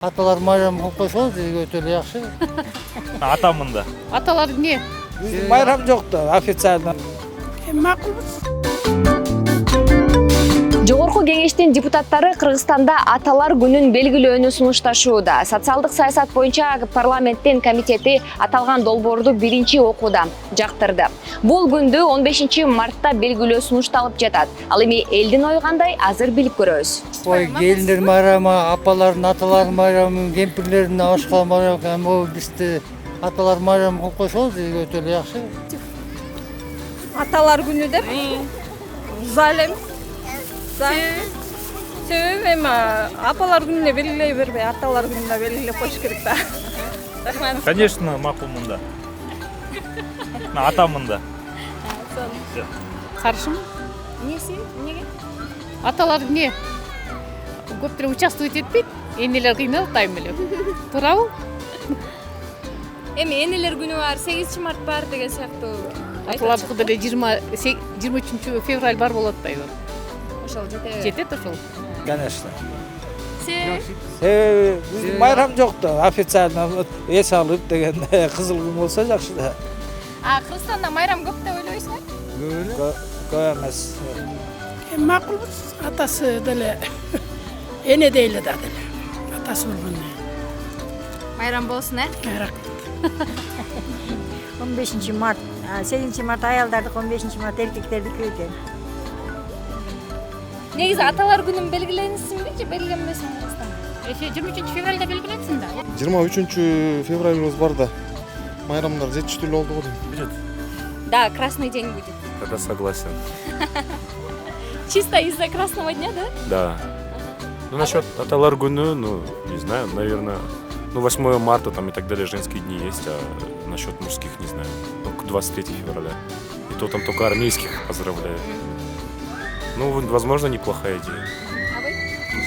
Аталар майрам кылып койсоңуз бизге өтө эле жакшы. Атамында. Аталар эмне? Биздин майрам жок да, официально. Макулбуз. Жогорку кеңештин депутаттары Кыргызстанда аталар күнүн белгилөөнү сунушташууда. Социалдык саясат боюнча парламенттин комитети аталган долбоорду биринчи окууда жактырды. Бул күндү 15 мартта белгилөө сунушталып жатат. Ал эми элдин ою кандай, азыр билип көрөбүз. Ой, келиндер майрамы, апалардын, аталардын майрамы, кемпирлердин ашкал майрамы, могу бизди аталар майрамы кылып койсоңуз бизге өтө эле жакшы. Аталар күнү деп залим. Себеби эми апалар күнүнө белгилей бербей, аталар күнүнө белгилеп коюш керек да. Рахмат. Конечно, макулмунда. Атамында. Каршымын. Эмнеси? Эмнеге? Аталар эмне? Көптөр участвовать этпейт, энелер кыйналат айым эле. Туурабы? Эми энелер күнү бар, 8 март бар деген сыяктуу. Аталардыкы деле 23 февраль бар болот да. Ошол жетеби? Жетет ошол. Конечно. Себеби? Биздин майрам жок да, официально эс алып деген кызыл күн болсо жакшы да. Кыргызстанда майрам көп деп ойлойсуңбу? Көп эмес. Макулбуз, атасы деле эне дейле да деле. Атасы болгону. Майрам болсун, Рахмат. 15 март, 8 март аялдардык, 15 март эркектердики экен. Негизи аталар күнүн белгиленсинби же белгиленбесинби Кыргызстанда? 23 февралда белгиленсин да. 23 февралыбыз бар да. Майрамдар жетиштүү болду го дейм. Да, красный день будет. Тогда согласен. Чисто из-за красного дня, да? Да. Ну, насчет аталар күнү, ну, не знаю, наверное, 8 марта там и так далее женские дни есть, а насчет мужских не знаю. Только 23 февраля. И то там только армейских поздравляют. Ну, возможно, неплохая идея. А вы?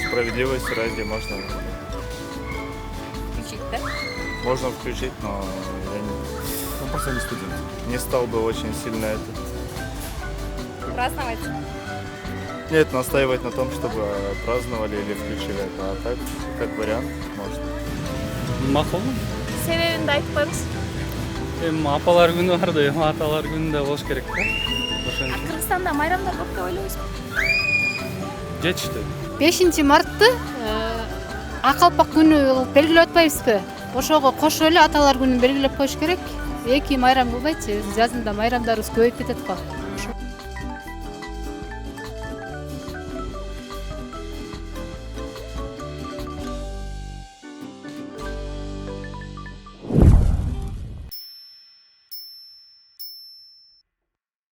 Справедливости ради можно. Включить, да? Можно включить, но я просто не студент. Не стал бы очень сильно Праздновать? Нет, настаивать на том, чтобы праздновали или включили это. А так, как вариант, можно. Макулмун. Себебин да айтып коебуз. Апалар күнү бар да, аталар күнүндө болуш керек да. Кыргызстанда майрамдар көп деп ойлойсуңбу? Жетиштүү. 5 мартты акалпак күнү белгилеп атпайбызбы? Ошого кошо эле аталар күнүн белгилеп коюш керек. Эки майрам кылбайчы, жазында майрамдарыбыз көбөйүп кетет го.